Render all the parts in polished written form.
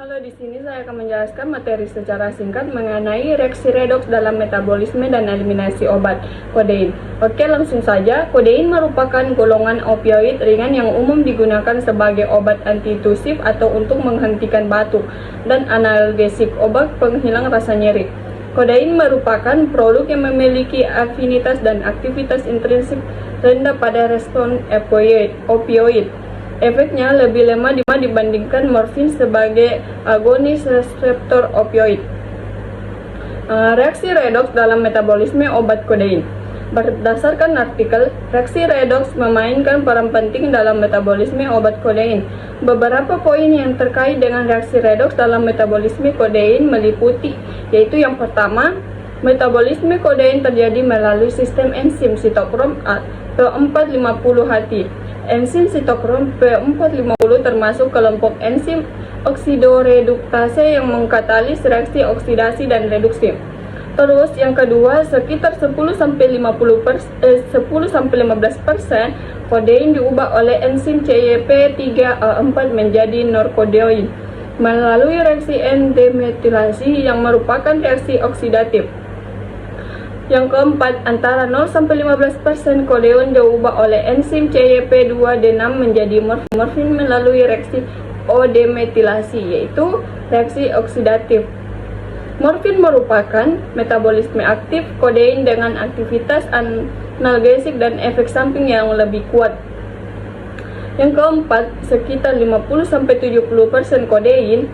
Halo, di sini saya akan menjelaskan materi secara singkat mengenai reaksi redoks dalam metabolisme dan eliminasi obat kodein. Oke, langsung saja. Kodein merupakan golongan opioid ringan yang umum digunakan sebagai obat antitusif atau untuk menghentikan batuk dan analgesik, obat penghilang rasa nyeri. Kodein merupakan produk yang memiliki afinitas dan aktivitas intrinsik rendah pada respon opioid. Efeknya lebih lemah dibandingkan morfin sebagai agonis reseptor opioid. Reaksi redoks dalam metabolisme obat kodein. Berdasarkan artikel, reaksi redoks memainkan peran penting dalam metabolisme obat kodein. Beberapa poin yang terkait dengan reaksi redoks dalam metabolisme kodein meliputi, yaitu yang pertama, metabolisme kodein terjadi melalui sistem enzim sitokrom P450HT. Enzim sitokrom P450 termasuk kelompok enzim oksidoreduktase yang mengkatalis reaksi oksidasi dan reduksi. Terus yang kedua, sekitar 10-15% kodein diubah oleh enzim CYP3A4 menjadi norkodein melalui reaksi N-demetilasi yang merupakan reaksi oksidatif. Yang keempat, antara 0-15% kodein diubah oleh enzim CYP2D6 menjadi morfin melalui reaksi O-demetilasi, yaitu reaksi oksidatif. Morfin merupakan metabolisme aktif kodein dengan aktivitas analgesik dan efek samping yang lebih kuat. Yang keempat, sekitar 50-70% kodein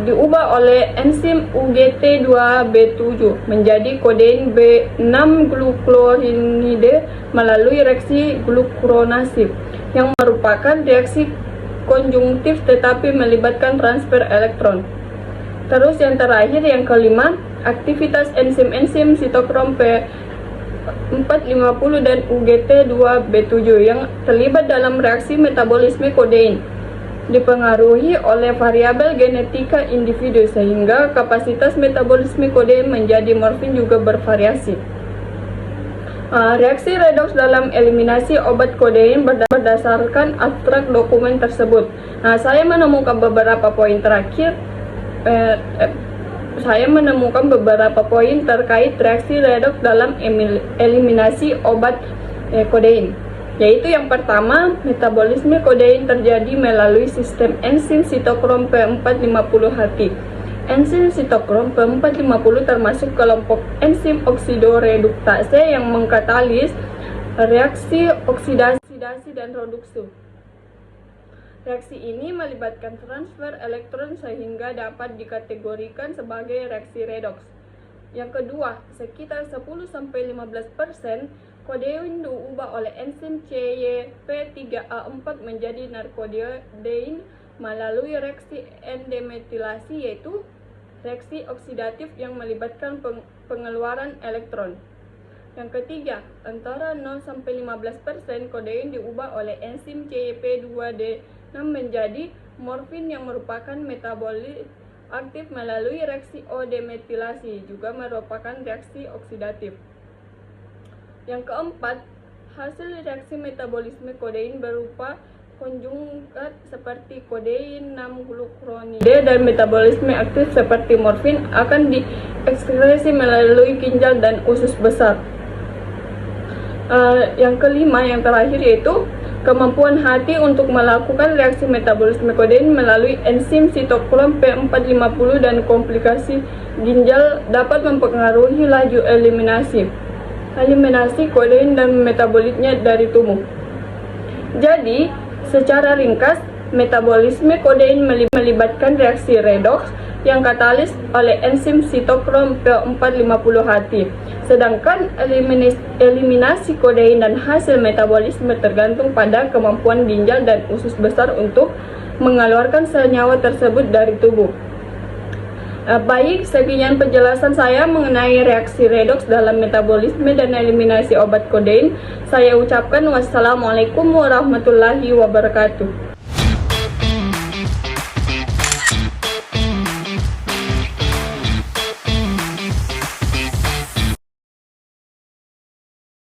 diubah oleh enzim UGT2B7 menjadi kodein B6-glucuronide melalui reaksi glucuronase yang merupakan reaksi konjungtif tetapi melibatkan transfer elektron. Terus yang terakhir, yang kelima, aktivitas enzim sitokrom P450 dan UGT2B7 yang terlibat dalam reaksi metabolisme kodein dipengaruhi oleh variabel genetika individu sehingga kapasitas metabolisme kodein menjadi morfin juga bervariasi. Reaksi redoks dalam eliminasi obat kodein berdasarkan abstrak dokumen tersebut. Saya menemukan beberapa poin terkait reaksi redoks dalam eliminasi obat kodein. Yaitu yang pertama, metabolisme kodein terjadi melalui sistem enzim sitokrom P450HT. Enzim sitokrom P450 termasuk kelompok enzim oksidoreduktase yang mengkatalis reaksi oksidasi dan reduksi. Reaksi ini melibatkan transfer elektron sehingga dapat dikategorikan sebagai reaksi redoks. Yang kedua, sekitar 10-15% kodein diubah oleh enzim CYP3A4 menjadi narkodein melalui reaksi N-demetilasi, yaitu reaksi oksidatif yang melibatkan pengeluaran elektron. Yang ketiga, antara 0-15% kodein diubah oleh enzim CYP2D6 menjadi morfin yang merupakan metabolit aktif melalui reaksi O-demetilasi, juga merupakan reaksi oksidatif. Yang keempat, hasil reaksi metabolisme kodein berupa konjugat seperti kodein 6-glucuronide dan metabolisme aktif seperti morfin akan diekskresi melalui ginjal dan usus besar. Yang kelima, yang terakhir, yaitu kemampuan hati untuk melakukan reaksi metabolisme kodein melalui enzim sitokrom P450 dan komplikasi ginjal dapat mempengaruhi laju eliminasi kodein dan metabolitnya dari tubuh. Jadi, secara ringkas, metabolisme kodein melibatkan reaksi redoks yang katalis oleh enzim sitokrom P450HT. Sedangkan eliminasi kodein dan hasil metabolisme tergantung pada kemampuan ginjal dan usus besar untuk mengeluarkan senyawa tersebut dari tubuh. Baik, sekian penjelasan saya mengenai reaksi redoks dalam metabolisme dan eliminasi obat kodein. Saya ucapkan wassalamualaikum warahmatullahi wabarakatuh.